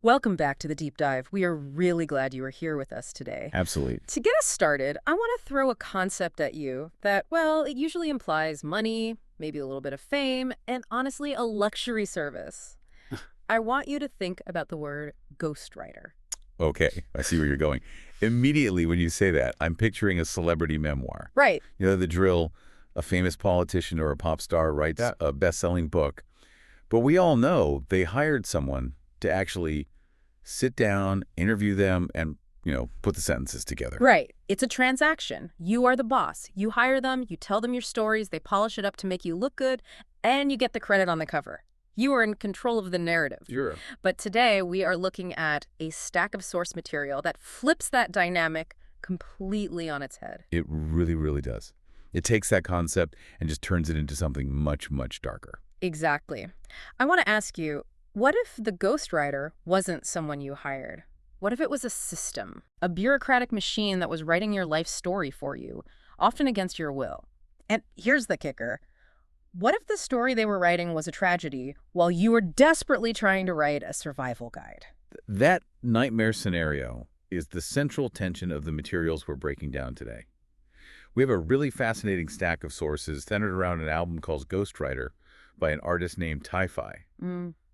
Welcome back to the deep dive. We are really glad you are here with us today. Absolutely. To get us started, I want to throw a concept at you that, well, it usually implies money, maybe a little bit of fame, and honestly, a luxury service. I want you to think about the word ghostwriter. Okay, I see where you're going. Immediately when you say that, I'm picturing a celebrity memoir. Right. You know the drill, a famous politician or a pop star writes a best-selling book. But we all know they hired someone to actually sit down, interview them, and, put the sentences together. Right. It's a transaction. You are the boss. You hire them, you tell them your stories, they polish it up to make you look good, and you get the credit on the cover. You are in control of the narrative. Sure. But today we are looking at a stack of source material that flips that dynamic completely on its head. It really, really does. It takes that concept and just turns it into something much, much darker. Exactly. I want to ask you, what if the ghostwriter wasn't someone you hired? What if it was a system, a bureaucratic machine that was writing your life story for you, often against your will? And here's the kicker. What if the story they were writing was a tragedy while you were desperately trying to write a survival guide? That nightmare scenario is the central tension of the materials we're breaking down today. We have a really fascinating stack of sources centered around an album called Ghostwriter by an artist named Ti-Fi.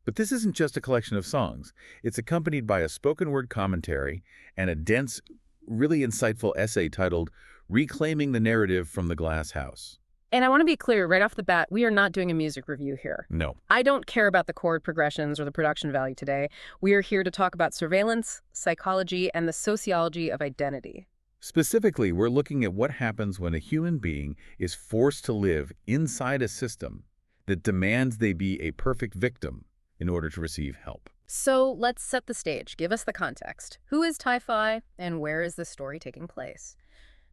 But this isn't just a collection of songs. It's accompanied by a spoken word commentary and a dense, really insightful essay titled Reclaiming the Narrative from the Glass House. And I want to be clear right off the bat, we are not doing a music review here. No. I don't care about the chord progressions or the production value today. We are here to talk about surveillance, psychology, and the sociology of identity. Specifically, we're looking at what happens when a human being is forced to live inside a system that demands they be a perfect victim in order to receive help. So let's set the stage. Give us the context. Who is Ti-Fi, and where is this story taking place?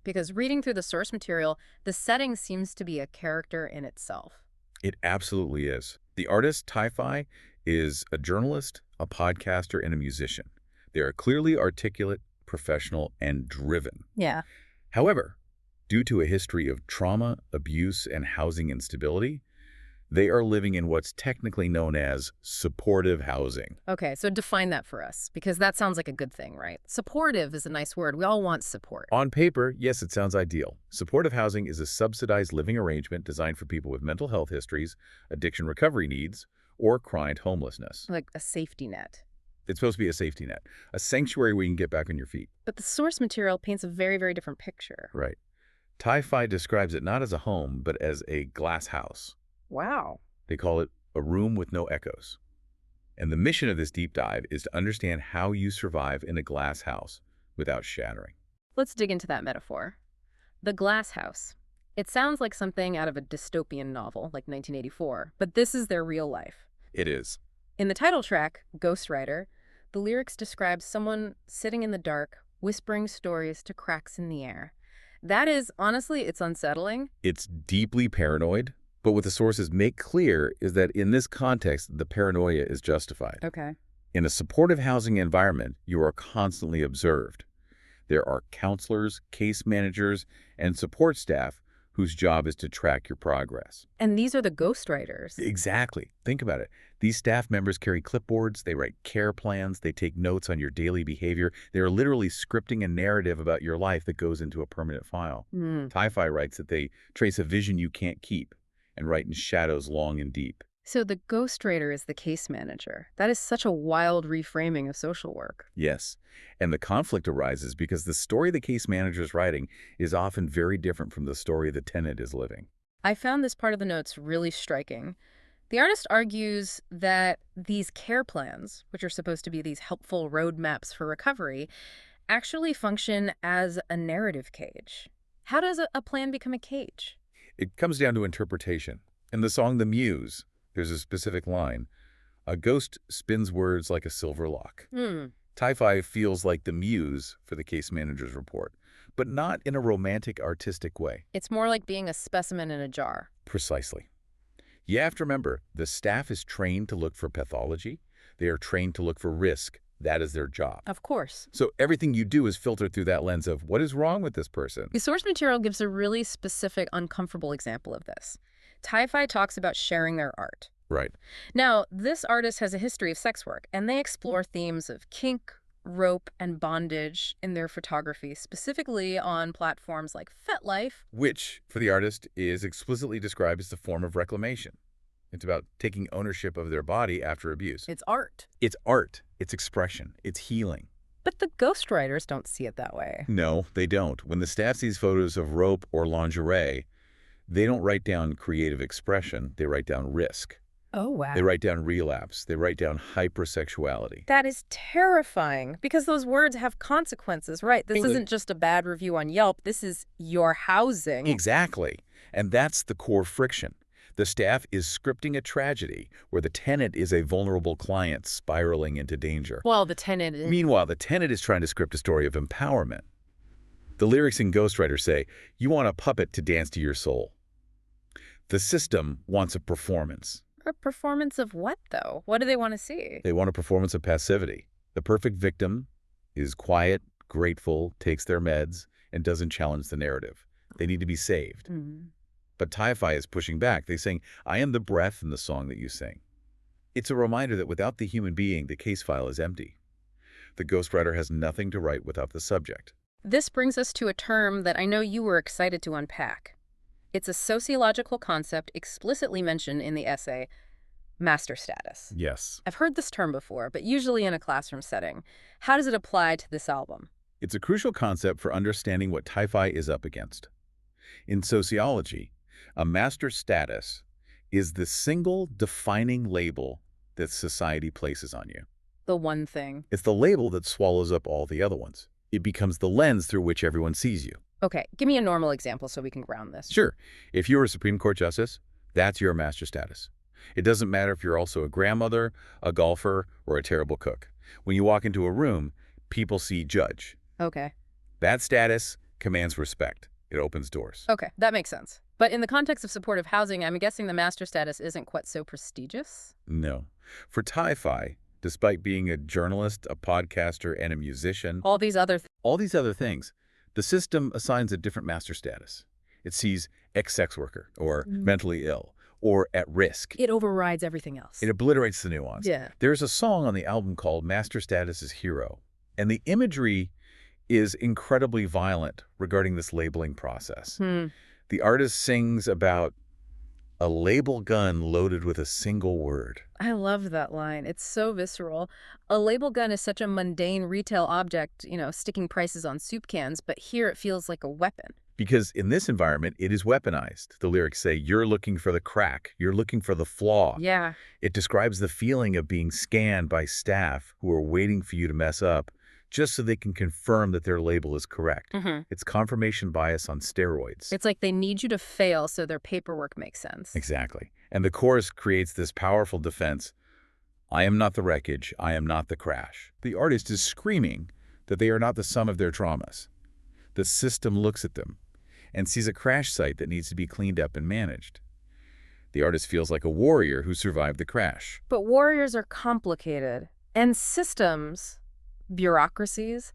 Because reading through the source material, the setting seems to be a character in itself. It absolutely is. The artist, Ti-Fi, is a journalist, a podcaster, and a musician. They are clearly articulate, professional, and driven. Yeah. However, due to a history of trauma, abuse, and housing instability, they are living in what's technically known as supportive housing. Okay, so define that for us, because that sounds like a good thing, right? Supportive is a nice word. We all want support. On paper, yes, it sounds ideal. Supportive housing is a subsidized living arrangement designed for people with mental health histories, addiction recovery needs, or chronic homelessness. Like a safety net. It's supposed to be a safety net, a sanctuary where you can get back on your feet. But the source material paints a very, very different picture. Right. Ti-Fi describes it not as a home, but as a glass house. Wow. They call it a room with no echoes. And the mission of this deep dive is to understand how you survive in a glass house without shattering. Let's dig into that metaphor. The glass house. It sounds like something out of a dystopian novel, like 1984, but this is their real life. It is. In the title track, Ghostwriter, the lyrics describe someone sitting in the dark, whispering stories to cracks in the air. That is, honestly, it's unsettling. It's deeply paranoid, but what the sources make clear is that in this context, the paranoia is justified. Okay. In a supportive housing environment, you are constantly observed. There are counselors, case managers, and support staff whose job is to track your progress. And these are the ghostwriters. Exactly. Think about it. These staff members carry clipboards, they write care plans, they take notes on your daily behavior. They are literally scripting a narrative about your life that goes into a permanent file. Ti-Fi writes that they trace a vision you can't keep and write in shadows long and deep. So the ghostwriter is the case manager. That is such a wild reframing of social work. Yes, and the conflict arises because the story the case manager is writing is often very different from the story the tenant is living. I found this part of the notes really striking. The artist argues that these care plans, which are supposed to be these helpful roadmaps for recovery, actually function as a narrative cage. How does a plan become a cage? It comes down to interpretation. In the song The Muse, there's a specific line, "A ghost spins words like a silver lock." Ti-Fi feels like the muse for the case manager's report, but not in a romantic, artistic way. It's more like being a specimen in a jar. Precisely. You have to remember, the staff is trained to look for pathology. They are trained to look for risk. That is their job. Of course. So everything you do is filtered through that lens of what is wrong with this person. The source material gives a really specific, uncomfortable example of this. Ti-Fi talks about sharing their art. Right. Now, this artist has a history of sex work, and they explore themes of kink, rope, and bondage in their photography, specifically on platforms like FetLife. Which, for the artist, is explicitly described as a form of reclamation. It's about taking ownership of their body after abuse. It's art. It's art, it's expression, it's healing. But the ghostwriters don't see it that way. No, they don't. When the staff sees photos of rope or lingerie, they don't write down creative expression, they write down risk. Oh, wow. They write down relapse. They write down hypersexuality. That is terrifying because those words have consequences, right? This isn't just a bad review on Yelp. This is your housing. Exactly. And that's the core friction. The staff is scripting a tragedy where the tenant is a vulnerable client spiraling into danger. Well, the tenant is... Meanwhile, the tenant is trying to script a story of empowerment. The lyrics in Ghostwriter say, "You want a puppet to dance to your soul." The system wants a performance. A performance of what, though? What do they want to see? They want a performance of passivity. The perfect victim is quiet, grateful, takes their meds, and doesn't challenge the narrative. They need to be saved. But Ti-Fi is pushing back. They're saying, "I am the breath in the song that you sing." It's a reminder that without the human being, the case file is empty. The ghostwriter has nothing to write without the subject. This brings us to a term that I know you were excited to unpack. It's a sociological concept explicitly mentioned in the essay, master status. Yes. I've heard this term before, but usually in a classroom setting. How does it apply to this album? It's a crucial concept for understanding what Ti-Fi is up against. In sociology, a master status is the single defining label that society places on you. The one thing. It's the label that swallows up all the other ones. It becomes the lens through which everyone sees you. Okay, give me a normal example so we can ground this. Sure, if you're a Supreme Court justice, that's your master status. It doesn't matter if you're also a grandmother, a golfer, or a terrible cook. When you walk into a room, people see judge. Okay. That status commands respect. It opens doors. Okay, that makes sense. But in the context of supportive housing, I'm guessing the master status isn't quite so prestigious? No. For Ti-Fi, despite being a journalist, a podcaster, and a musician, All these other things, the system assigns a different master status. It sees ex-sex worker, or mentally ill, or at risk. It overrides everything else. It obliterates the nuance. Yeah. There's a song on the album called Master Status is Hero, and the imagery is incredibly violent regarding this labeling process. The artist sings about a label gun loaded with a single word. I love that line. It's so visceral. A label gun is such a mundane retail object, sticking prices on soup cans, but here it feels like a weapon. Because in this environment, it is weaponized. The lyrics say, "You're looking for the crack. You're looking for the flaw." Yeah. It describes the feeling of being scanned by staff who are waiting for you to mess up just so they can confirm that their label is correct. It's confirmation bias on steroids. It's like they need you to fail so their paperwork makes sense. Exactly. And the chorus creates this powerful defense. "I am not the wreckage. I am not the crash." The artist is screaming that they are not the sum of their traumas. The system looks at them and sees a crash site that needs to be cleaned up and managed. The artist feels like a warrior who survived the crash. But warriors are complicated. And systems, bureaucracies,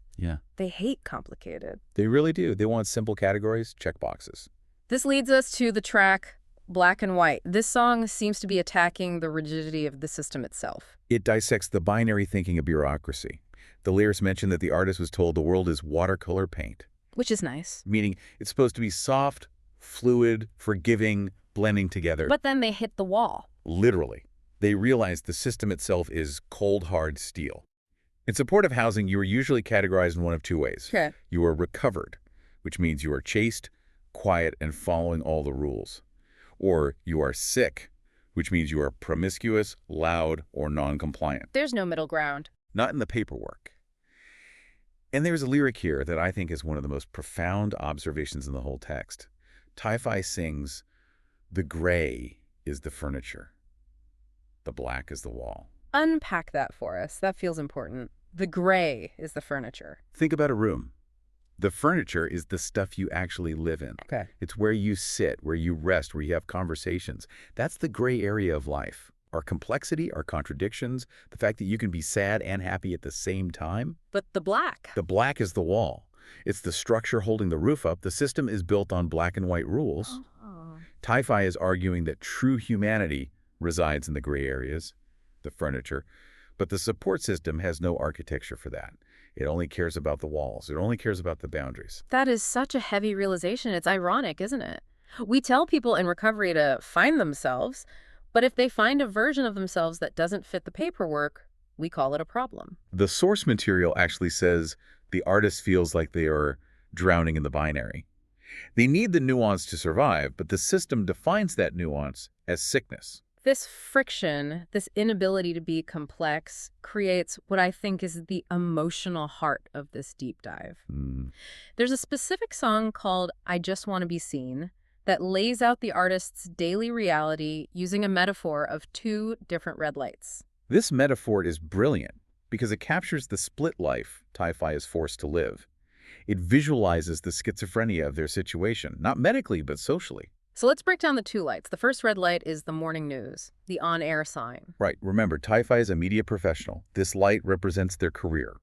they hate complicated. They really do. They want simple categories, check boxes. This leads us to the track Black and White. This song seems to be attacking the rigidity of the system itself. It dissects the binary thinking of bureaucracy. The lyrics mention that the artist was told the world is watercolor paint. Which is nice. Meaning it's supposed to be soft, fluid, forgiving, blending together. But then they hit the wall. Literally. They realize the system itself is cold, hard steel. In supportive housing, you are usually categorized in one of two ways. Okay. You are recovered, which means you are chaste, quiet, and following all the rules. Or you are sick, which means you are promiscuous, loud, or non-compliant. There's no middle ground. Not in the paperwork. And there's a lyric here that I think is one of the most profound observations in the whole text. Ti-Fi sings, "The gray is the furniture. The black is the wall." Unpack that for us. That feels important. The gray is the furniture. Think about a room. The furniture is the stuff you actually live in. Okay. It's where you sit, where you rest, where you have conversations. That's the gray area of life. Our complexity, our contradictions, the fact that you can be sad and happy at the same time. But the black. The black is the wall. It's the structure holding the roof up. The system is built on black and white rules. Oh. Ti-Fi is arguing that true humanity resides in the gray areas, the furniture, but the support system has no architecture for that. It only cares about the walls. It only cares about the boundaries. That is such a heavy realization. It's ironic, isn't it? We tell people in recovery to find themselves, but if they find a version of themselves that doesn't fit the paperwork, we call it a problem. The source material actually says the artist feels like they are drowning in the binary. They need the nuance to survive, but the system defines that nuance as sickness. This friction, this inability to be complex, creates what I think is the emotional heart of this deep dive. Mm. There's a specific song called I Just Want to Be Seen that lays out the artist's daily reality using a metaphor of two different red lights. This metaphor is brilliant because it captures the split life Ti-Fi is forced to live. It visualizes the schizophrenia of their situation, not medically, but socially. So let's break down the two lights. The first red light is the morning news, the on-air sign. Right. Remember, Ti-Fi is a media professional. This light represents their career.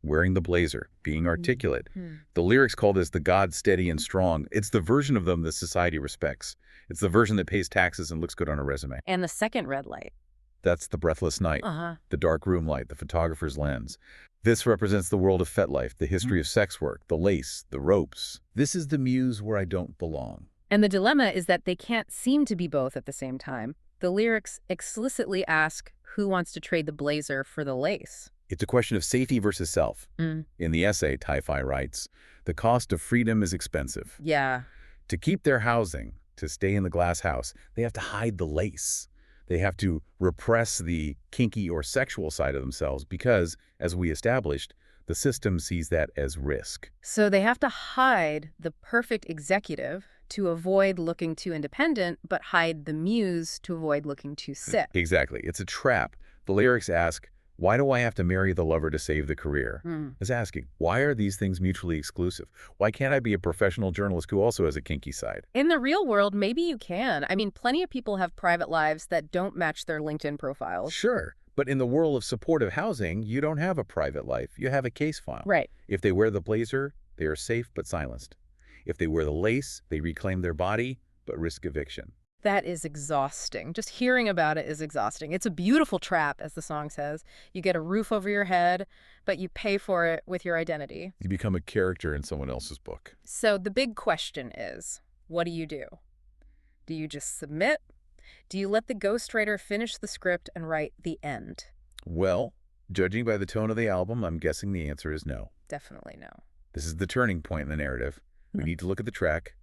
Wearing the blazer, being articulate. The lyrics call this the God steady and strong. It's the version of them that society respects. It's the version that pays taxes and looks good on a resume. And the second red light. That's the breathless night, the dark room light, the photographer's lens. This represents the world of FetLife, the history of sex work, the lace, the ropes. This is the muse where I don't belong. And the dilemma is that they can't seem to be both at the same time. The lyrics explicitly ask who wants to trade the blazer for the lace. It's a question of safety versus self. In the essay, Ti-Fi writes, the cost of freedom is expensive. Yeah. To keep their housing, to stay in the glass house, they have to hide the lace. They have to repress the kinky or sexual side of themselves because, as we established, the system sees that as risk. So they have to hide the perfect executive to avoid looking too independent, but hide the muse to avoid looking too sick. Exactly. It's a trap. The lyrics ask, why do I have to marry the lover to save the career? It's asking, why are these things mutually exclusive? Why can't I be a professional journalist who also has a kinky side? In the real world, maybe you can. I mean, plenty of people have private lives that don't match their LinkedIn profiles. Sure. But in the world of supportive housing, you don't have a private life. You have a case file. Right. If they wear the blazer, they are safe but silenced. If they wear the lace, they reclaim their body but risk eviction. That is exhausting. Just hearing about it is exhausting. It's a beautiful trap, as the song says. You get a roof over your head, but you pay for it with your identity. You become a character in someone else's book. So the big question is, what do you do? Do you just submit? Do you let the ghostwriter finish the script and write the end? Well, judging by the tone of the album, I'm guessing the answer is no. Definitely no. This is the turning point in the narrative. We need to look at the track.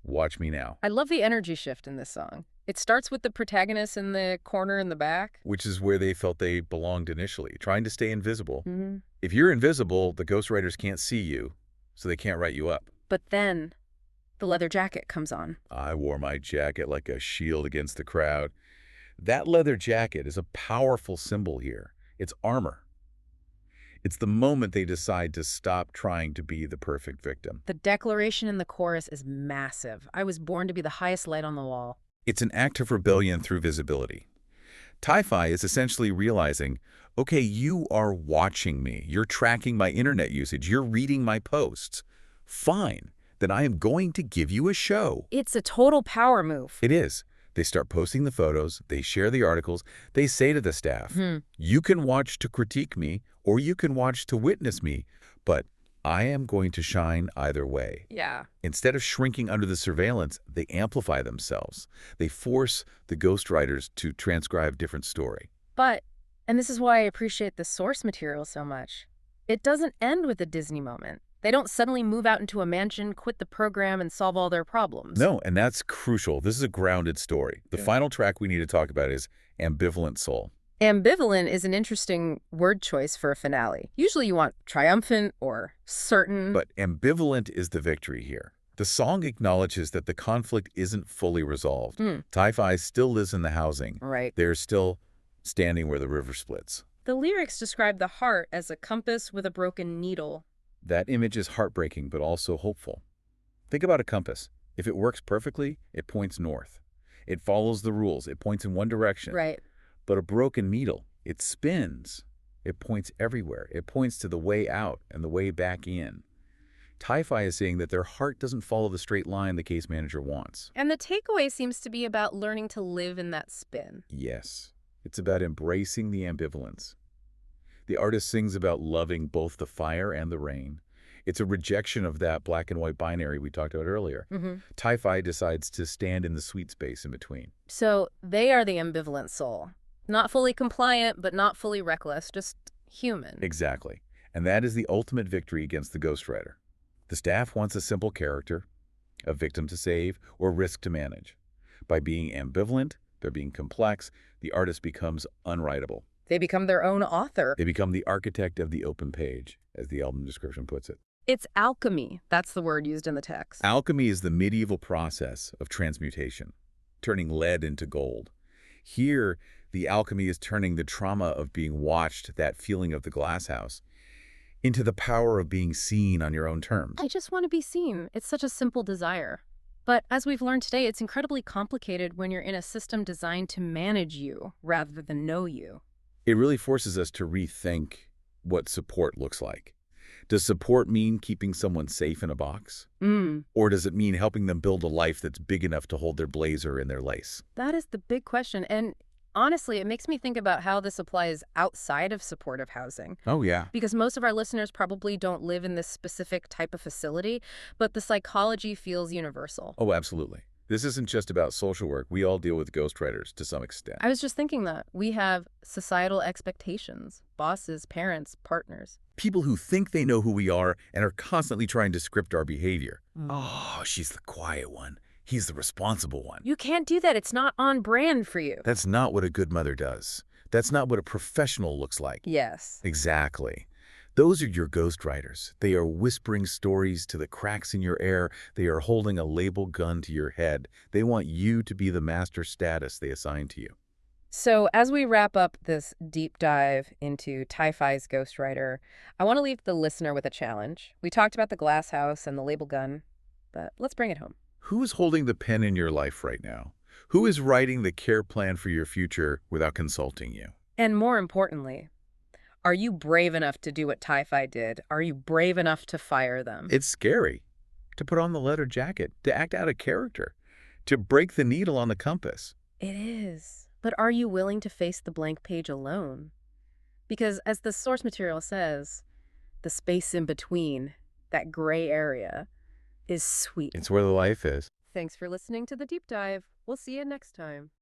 Watch me now. I love the energy shift in this song. It starts with the protagonist in the corner in the back. Which is where they felt they belonged initially, trying to stay invisible. If you're invisible, the ghostwriters can't see you, so they can't write you up. But then the leather jacket comes on. I wore my jacket like a shield against the crowd. That leather jacket is a powerful symbol here. It's armor. It's the moment they decide to stop trying to be the perfect victim. The declaration in the chorus is massive. I was born to be the highest light on the wall. It's an act of rebellion through visibility. Ti-Fi is essentially realizing, okay, you are watching me. You're tracking my internet usage. You're reading my posts. Fine. Then I am going to give you a show. It's a total power move. It is. They start posting the photos. They share the articles. They say to the staff, you can watch to critique me, or you can watch to witness me, but I am going to shine either way. Yeah. Instead of shrinking under the surveillance, they amplify themselves. They force the ghostwriters to transcribe different story. But, and this is why I appreciate the source material so much, it doesn't end with a Disney moment. They don't suddenly move out into a mansion, quit the program, and solve all their problems. No, and that's crucial. This is a grounded story. The final track we need to talk about is Ambivalent Soul. Ambivalent is an interesting word choice for a finale. Usually you want triumphant or certain. But ambivalent is the victory here. The song acknowledges that the conflict isn't fully resolved. Ti-Fi still lives in the housing. Right. They're still standing where the river splits. The lyrics describe the heart as a compass with a broken needle. That image is heartbreaking, but also hopeful. Think about a compass. If it works perfectly, it points north. It follows the rules. It points in one direction. Right. But a broken needle, it spins. It points everywhere. It points to the way out and the way back in. Tie-Fi is saying that their heart doesn't follow the straight line the case manager wants. And the takeaway seems to be about learning to live in that spin. Yes, it's about embracing the ambivalence. The artist sings about loving both the fire and the rain. It's a rejection of that black and white binary we talked about earlier. Tie-Fi decides to stand in the sweet space in between. So they are the ambivalent soul. Not fully compliant, but not fully reckless, just human. Exactly. And that is the ultimate victory against the ghostwriter. The staff wants a simple character, a victim to save, or risk to manage. By being ambivalent, they're being complex, the artist becomes unwritable. They become their own author. They become the architect of the open page, as the album description puts it. It's alchemy. That's the word used in the text. Alchemy is the medieval process of transmutation, turning lead into gold. Here, the alchemy is turning the trauma of being watched, that feeling of the glass house, into the power of being seen on your own terms. I just want to be seen. It's such a simple desire. But as we've learned today, it's incredibly complicated when you're in a system designed to manage you rather than know you. It really forces us to rethink what support looks like. Does support mean keeping someone safe in a box? Or does it mean helping them build a life that's big enough to hold their blazer and their lace? That is the big question. And honestly, it makes me think about how this applies outside of supportive housing. Oh, yeah. Because most of our listeners probably don't live in this specific type of facility, but the psychology feels universal. Oh, absolutely. This isn't just about social work. We all deal with ghostwriters to some extent. I was just thinking that. We have societal expectations, bosses, parents, partners. People who think they know who we are and are constantly trying to script our behavior. Oh, she's the quiet one. He's the responsible one. You can't do that. It's not on brand for you. That's not what a good mother does. That's not what a professional looks like. Yes. Exactly. Those are your ghostwriters. They are whispering stories to the cracks in your air. They are holding a label gun to your head. They want you to be the master status they assign to you. So as we wrap up this deep dive into Tie-Fi's Ghostwriter, I want to leave the listener with a challenge. We talked about the glass house and the label gun, but let's bring it home. Who is holding the pen in your life right now? Who is writing the care plan for your future without consulting you? And more importantly, are you brave enough to do what Tie-Fi did? Are you brave enough to fire them? It's scary to put on the leather jacket, to act out a character, to break the needle on the compass. It is. But are you willing to face the blank page alone? Because as the source material says, the space in between, that gray area, is sweet. It's where the life is. Thanks for listening to The Deep Dive. We'll see you next time.